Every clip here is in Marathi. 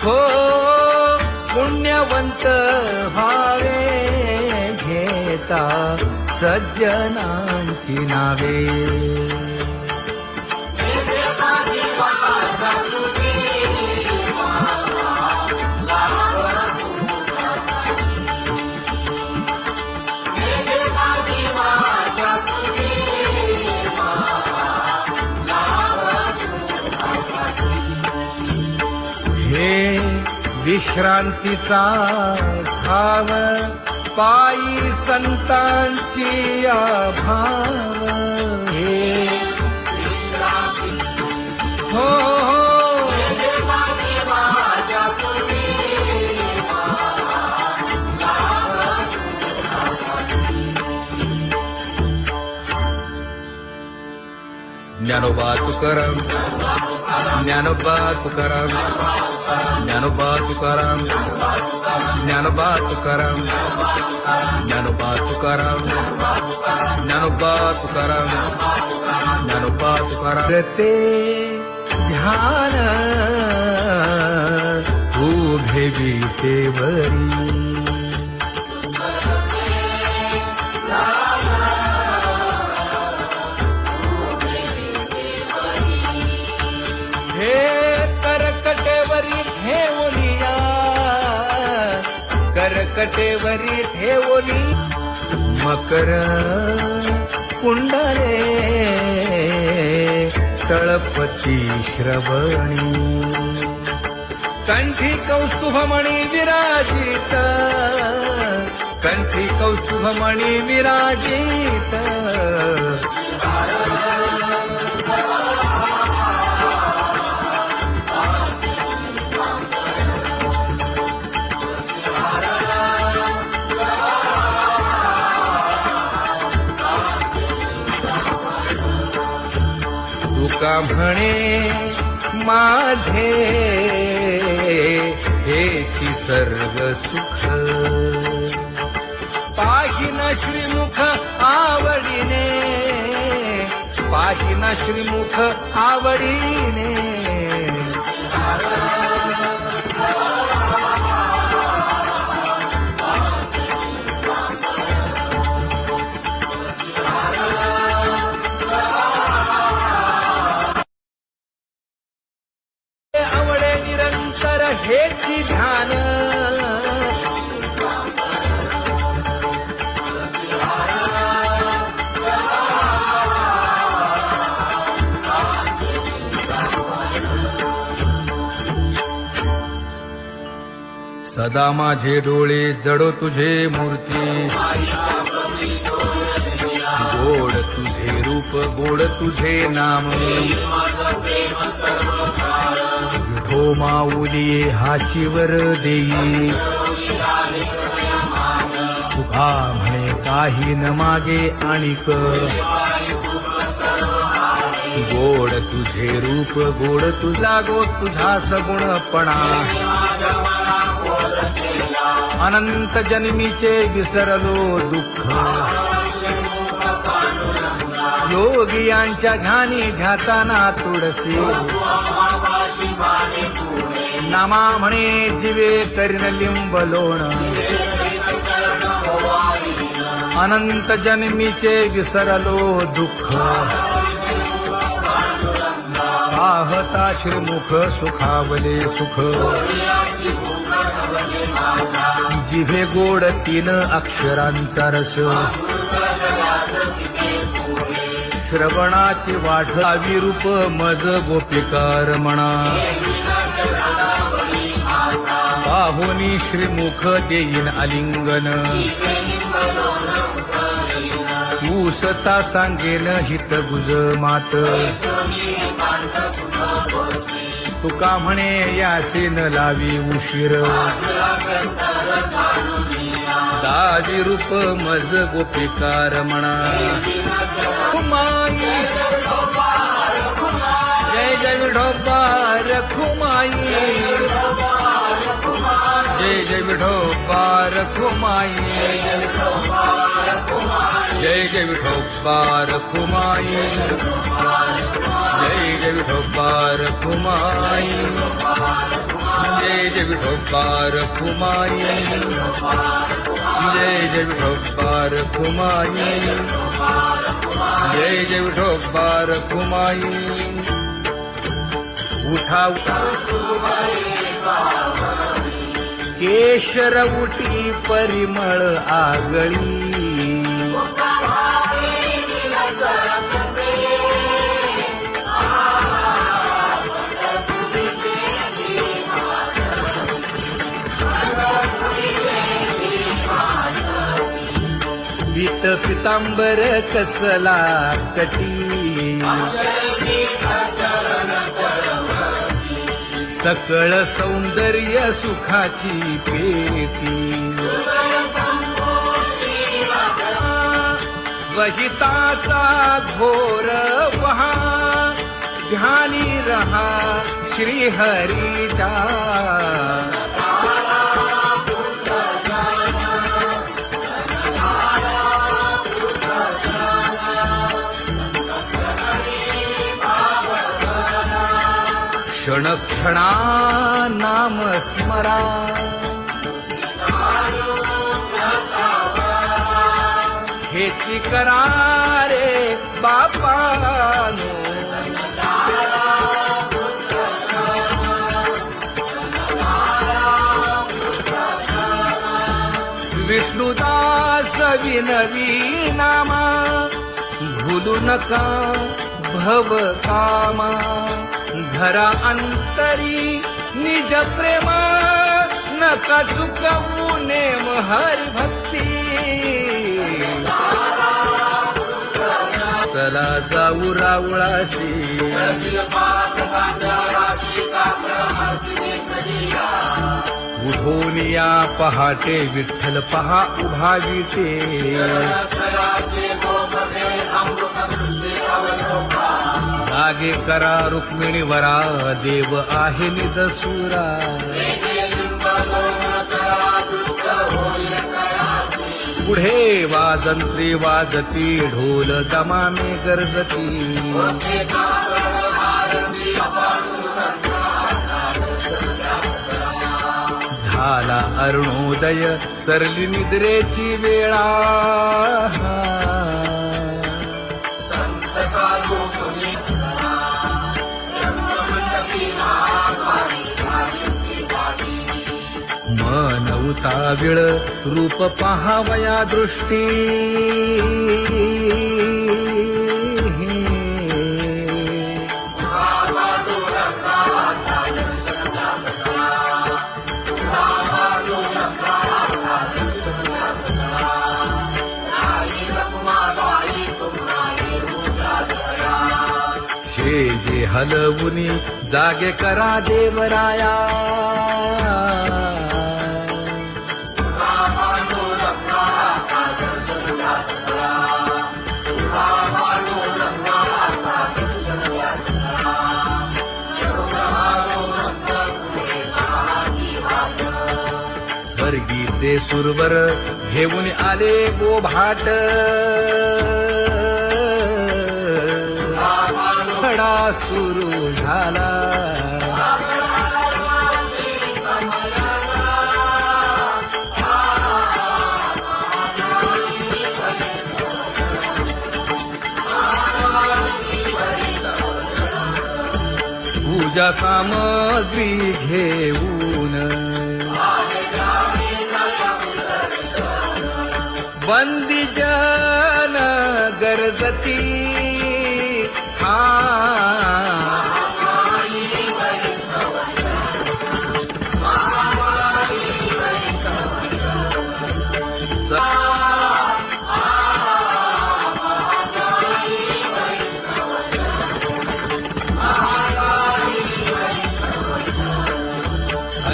हो पुण्यवंत व्हावे घेता सज्जनांची नावे. हे विश्रांतीचा भाव पायी संतांची भाव. हे हो ज्ञानोबा तुकाराम, ज्ञानोबा तुकाराम, ज्ञानोबा तुकाराम, ज्ञानोबा तुकाराम, ज्ञानोबा तुकाराम, ज्ञानोबा तुकाराम, ज्ञानोबा तुकाराम. ते ध्यान उभे विटेवरी करकटेवरी ठेवलिया, करकटेवरी ठेवली मकर कुंडले तळपती श्रवणी. कंठी कौस्तुभमणी विराजित, कंठी कौस्तुभमणी विराजित. तुका म्हणे माझे हेची सर्व सुख, पाहिना श्रीमुख आवडीने, पाहिना श्रीमुख आवडीने. आवडे निरंतर हेची ध्यान, सदा माझे डोळे जडो तुझे मूर्ती. गोड तुझे रूप, गोड तुझे नाम. विठो माऊली हाचीवर देई, तुका म्हणे काही न मागे आणिक. गोड तुझे रूप, गोड तुझा गो तुझा सगुणपणा. अनंत जन्मीचे विसरलो दुःख, योगियांच्या ध्यानी ध्याताना तुळसी. नामा म्हणे जीवे करीन लिंबलोण, अनंत जन्मीचे विसरलो दुःख. पाहता श्रीमुख सुखावले सुख, जिभे गोड 3 अक्षरांचा रस. श्रवणाची वाढ विरूप मज गोपिकार म्हणा. पाहुनी श्रीमुख देईन आलिंगन, ऊसता सांगेन हित गुज मात. तुका म्हणे यासीन लावी उशीर, दावी रूप मज गोपिकार म्हणा. जय जय विठोबा रखुमाई, जय जय विठोबा रखुमाई जय जय विठोबा रखुमाई जय जय विठोबा रखुमाई जय जय विठोबा रखुमाई जय जय विठोबा रखुमाई जय जय विठोबा रखुमाई उठा केशर उठी परिमळ आगळी पीत पितांबर कसला कटी सकळ सौंदर्य सुखाची पेटी स्वहिताचा घोर वहा ध्यानी रहा श्रीहरीचा क्षणक्षणा नाम स्मरा हेची करा रे बापानो विष्णुदास विनवी नामा भूलू नका भव कामा घरा अंतरी निज प्रेमा नका चुकवू नेम हरी भक्ती चला जाऊ रावळाशी उठोनिया पहाटे विठ्ठल पहा उभा विटे जागे करा रुक्मिणी वरा देव आहे निदसुरा पुढे वाजंत्री वाजती ढोल दमामे गरजती झाला अरुणोदय सरली निद्रेची वेळा मन उताविळ रूप पहावया दृष्टी जे हलवुनी जागे करा देवराया स्वर्गीचे सुरवर घेऊन आले गोभाट खडा सुरू झाला पूजा सामग्री घेऊन बंदी जन गरजती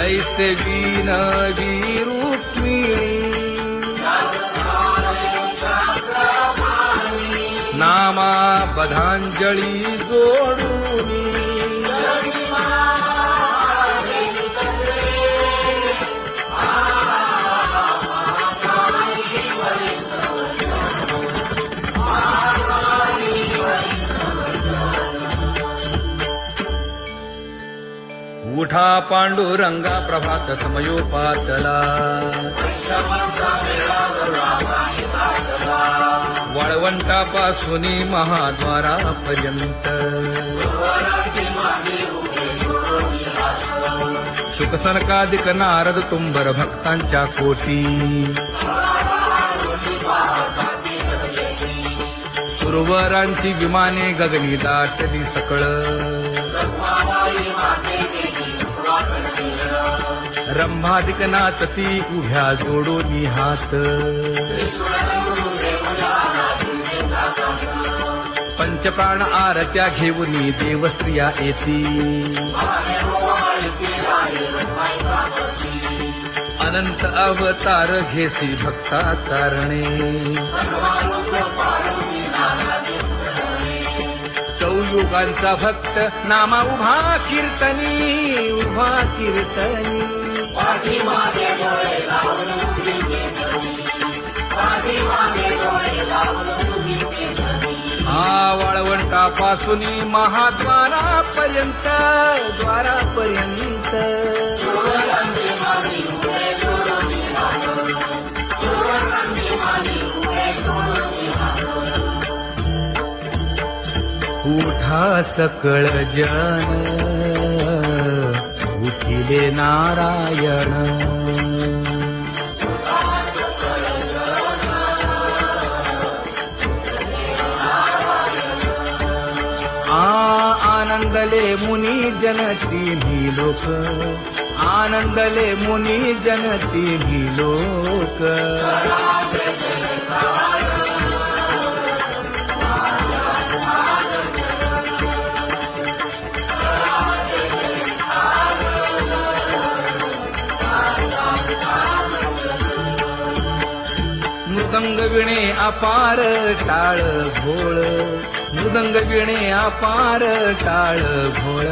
ऐसे विनवी रुक्मिणी नामा बधांजळी जोडूनी मोठा पांडुरंगा प्रभात समयोपातला वाळवंटापासून महाद्वारापर्यंत शुकसनकादिक नारद तुंबर भक्तांच्या कोटी सुरवरांची विमाने गगनी दाटली सकळ रंभादिक नाचती उभ्या जोडोनी हात पंचप्राण आरत्या घेऊनी देवस्त्रिया येती अनंत अवतार घेसी भक्ता तारणे चौयुगांचा भक्त नामा उभा कीर्तनी वाळवंटापासून महाद्वारापर्यंत उठा सकळ जन उठिले नारायण आनंदले मुनी जन तिन्ही लोक आनंदले मुनी जन तिन्ही लोक मृदंग विणे अपार टाळ भोळ मृदंग विणे अपार टाळ भोळ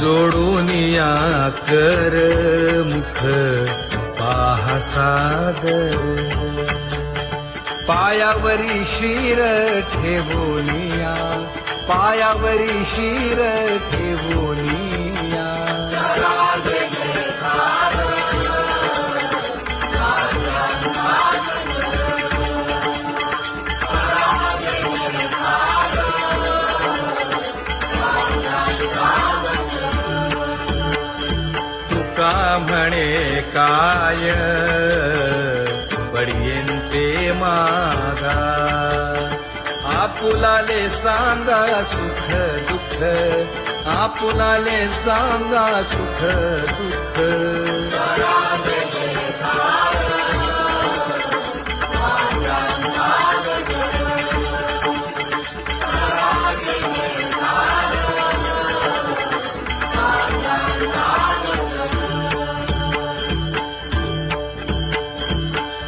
जोडूनिया कर मुख पाहा सादर पायावरी शिर ठेवोनिया पायावरी शिर ठेवोनिया तुका म्हणे काय बडियेंते मागा आपुलाले सांगा सुख दुःख आपुलाले सांगा सुख दुःख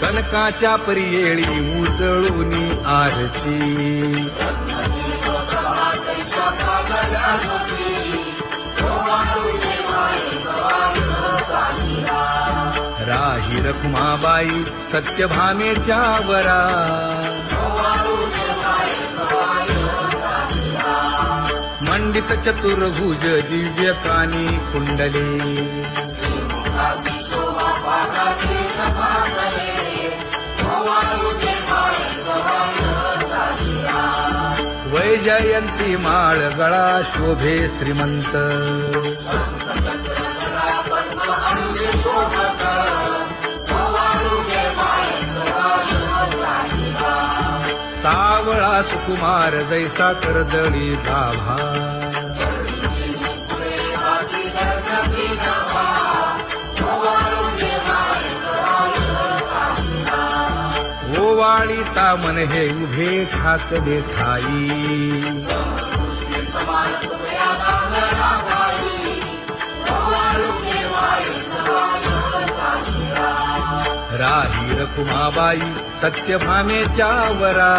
कनकाच्या परियेळी उजळूनी आरती राही रखुमाबाई सत्यभामेच्या वरा मंडित चतुर्भुज दिव्य कानी कुंडले वैजयंती माळ गळा शोभे श्रीमंत सावळा सुकुमार जैसा कर्दळी गाभा ओवाळी तामन हे उभे ठाकले ठाई राही रखुमाबाई सत्यभामेच्या वरा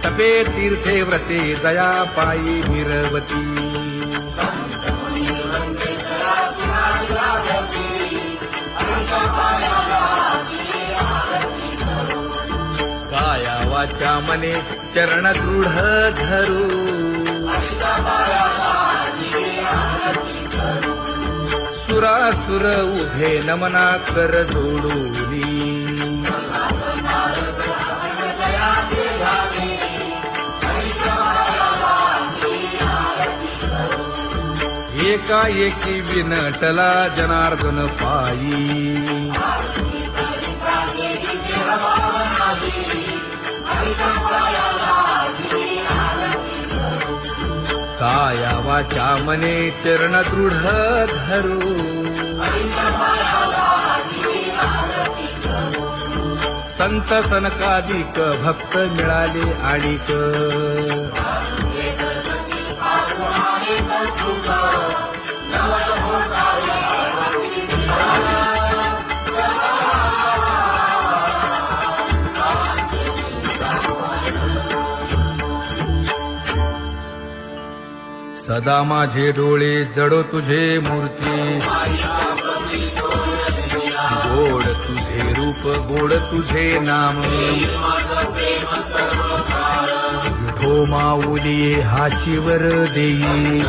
तपे तीर्थे व्रते जया पायी निरवती काया वाचा मने चरण दृढ धरू सुरासुर उभे नमना कर जोडूनी एकाएकी विनटला जनार्दन पायी काया वाचा मने चरण दृढ धरू संत सनकादिक भक्त मिळाले आणिक सदा माझे डोळे जडो तुझे मूर्ती गोड तुझे रूप गोड तुझे नाम विठो माऊली हाचीवर देई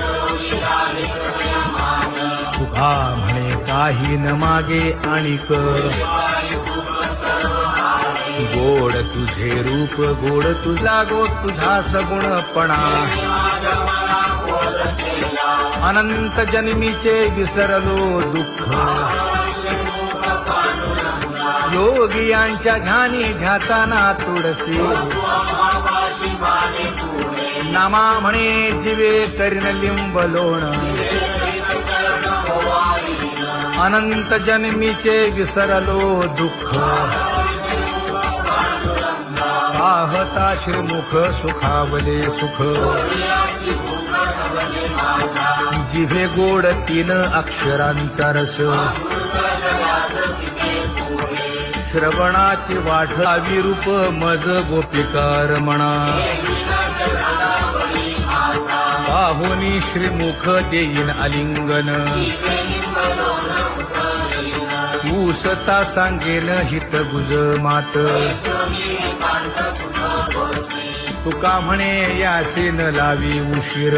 तुका म्हणे काही न मागे आणिक गोड तुझे रूप गोड तुझा गो तुझा सगुणपणा अनंत जन्मीचे विसरलो दुःख योगियांच्या ध्यानी ध्याताना तुळसी नामा म्हणे जीवे करीन लिंबलोण अनंत जन्मीचे विसरलो दुःख पाहता श्रीमुख सुखावले सुख जिभे गोड तीन अक्षरांचा रस श्रवणाची वाट विरूप मज गोपिकार म्हणा पाहुनी श्रीमुख देईन आलिंगन ऊसता सांगेन हित गुज मात तुका म्हणे यासीन लावी उशीर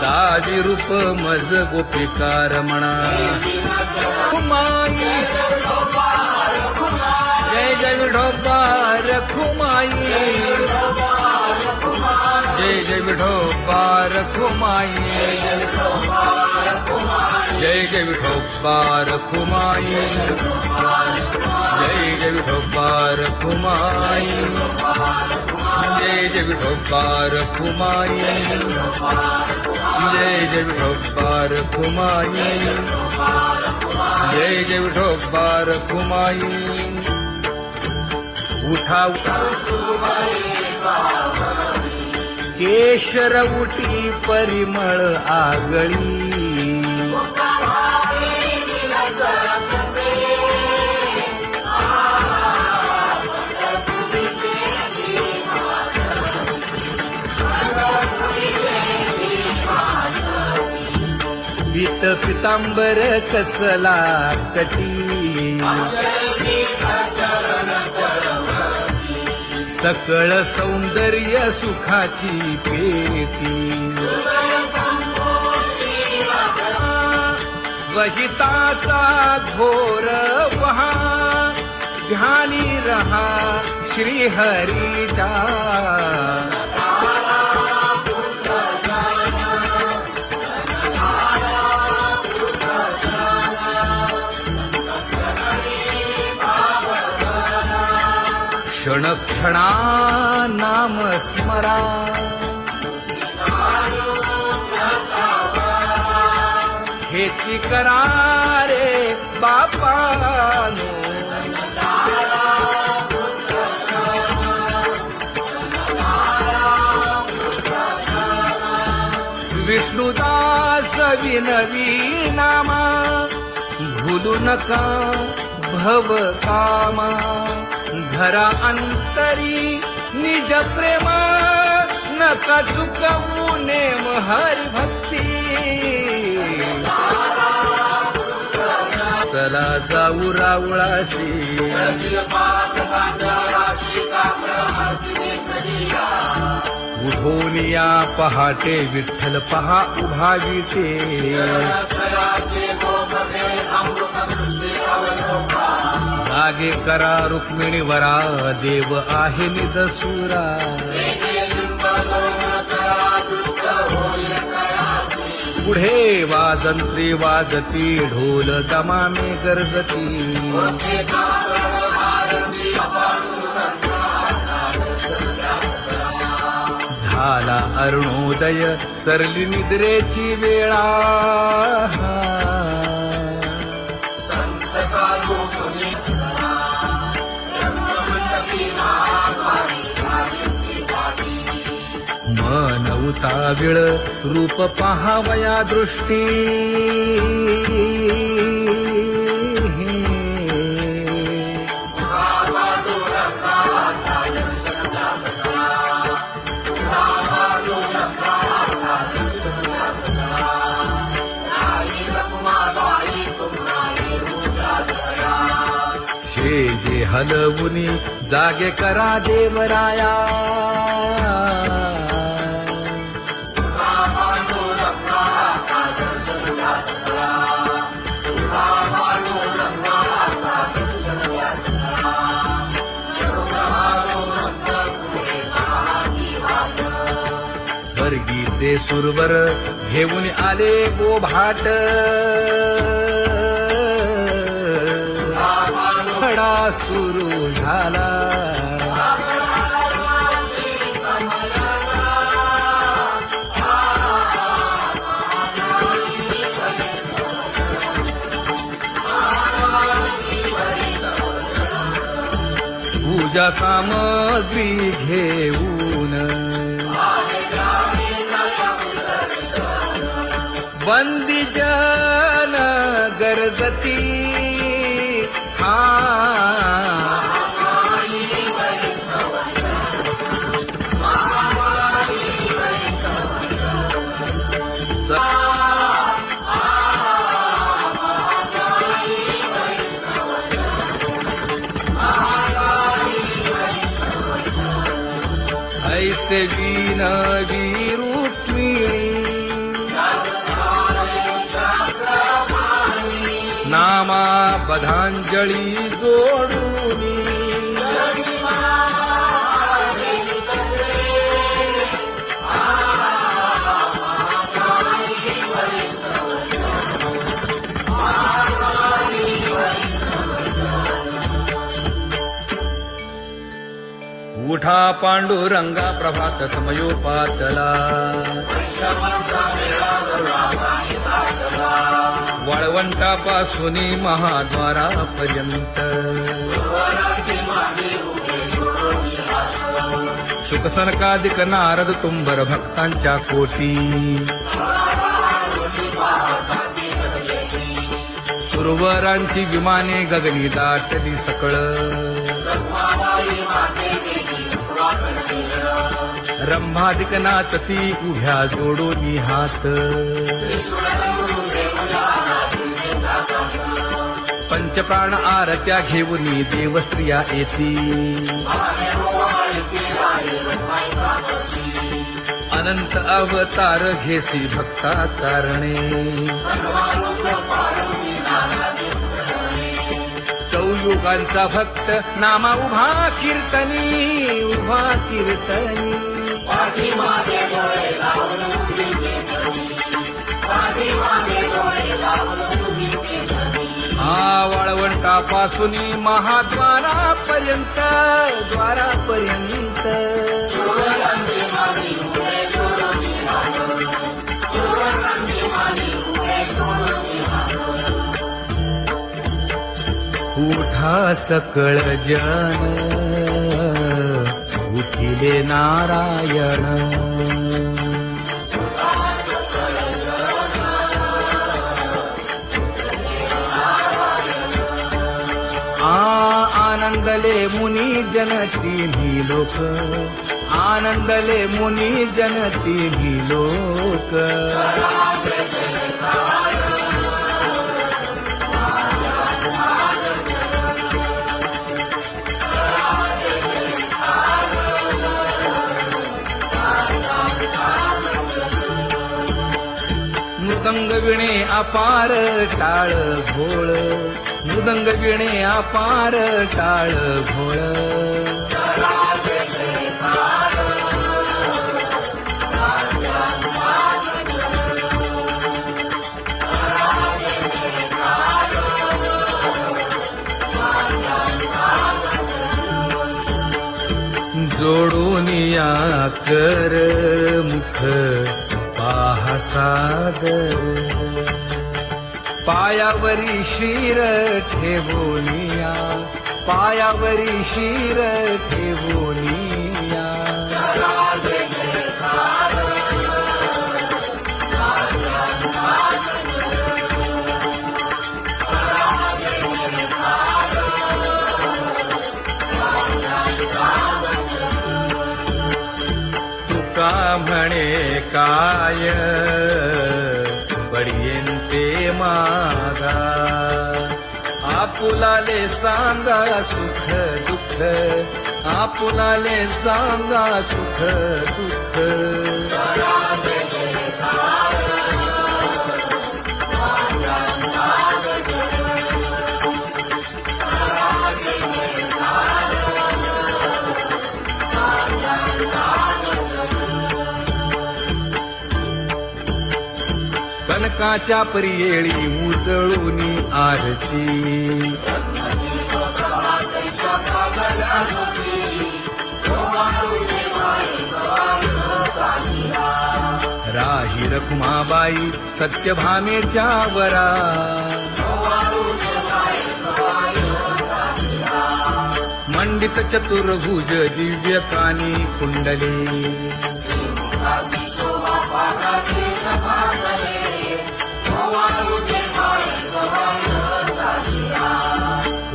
दावी रूप मज गोपिकार म्हणा खुमाई जय जय विठोबा रखुमाई जय जय विठोबा रखुमाई जय जय विठोबा रखुमाई जय जय विठोबा रखुमाई जय जय विठोबा रखुमाई जय जय विठोबा रखुमाई जय जय विठोबा रखुमाई उठा केशर उठी परिमळ आगळी पीत पितांबर कसला कटी सकळ सौंदर्य सुखाची पेटी स्वहिताचा घोर वहा ध्यानी रहा श्रीहरीचा क्षण क्षणा नाम स्मरा हेची करा रे बापानो विष्णुदास विनवी नामा भूलू नका भव कामा धरा अंतरी निज प्रेम नका चुकवू नेम हरी भक्ती चला जाऊ रावळाशी उठून या पहाटे विठ्ठल पहा उभा विटे जागे करा रुक्मिणी वरा देव आहे निदसुरा पुढे वाजंत्री वाजती ढोल दमामे गरजती झाला अरुणोदय सरली निद्रेची वेळा मन उताविळ रूप पहावया दृष्टी जे हलवुनी जागे करा देवराया स्वर्गीचे सुरवर घेऊन आले गोभाट खडा सुरू झाला पूजा सामग्री घेऊन बंदी जन गरजती ऐसे विनवी रुक्मिणी नामा बधांजळी जोडूनी उठा पांडुरंगा प्रभात समयोपातला वाळवंटापासून महाद्वारापर्यंत शुकसनकादिक नारद तुंबर भक्तांच्या कोटी सुरवरांची विमाने गगनी दाटली सकळ रंभादिक नाचती उभ्या जोडोनी हात पंचप्राण आरत्या घेऊनी देवस्त्रिया येती अनंत अवतार घेसी भक्ता कारणे चौयुगांचा भक्त नामा उभा कीर्तनी उभा कीर्तनी वाळवंटापासून महाद्वारापर्यंत द्वारापर्यंत उठा सकळ जन उठिले नारायण आनंद आनंदले मुनी जन तिन्ही लोक, आनंदले मुनी जन तिन्ही लोक. मृदंग विणे अपार टाळ भोळ, मृदंग विणे अपार टाळ भोळ. जोडून या कर मुख पाहा सादर, पायावरी शिर ठेवोनिया, पायावरी शिर ठेवोनिया. तुका म्हणे काय बडियेन ते मागा, आपुलाले सांगा सुख दुःख, आपुलाले सांगा सुख दुःख. कनकाच्या परियेळी उजळूनी आरती, राही रखुमाबाई सत्यभामेच्या वरा, मंडित चतुर्भुज दिव्य कानी कुंडली,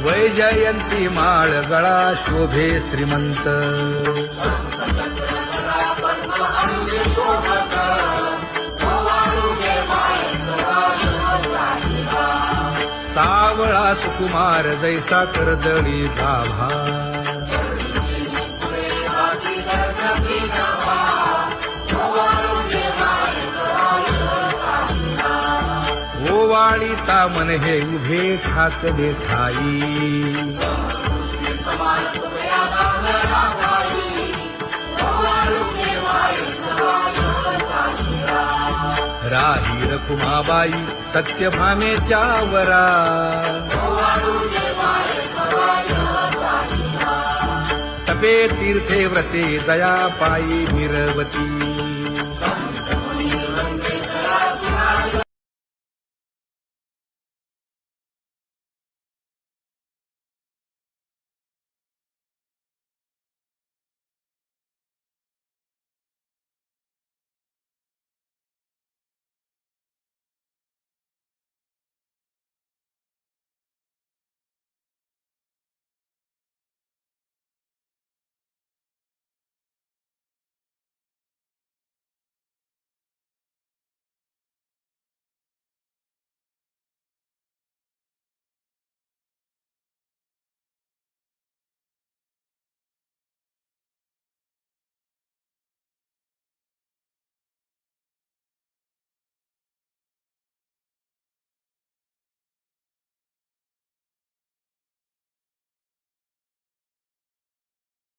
वैजयंती माळ गळा शोभे श्रीमंत, सावळा सुकुमार जैसा कर्दळी गाभा, ओवाळीता मन हे उभे ठाकले ठाई, राही रखुमाबाई सत्यभामेच्या वरा, तपे तीर्थे व्रते जया पायी निरवती,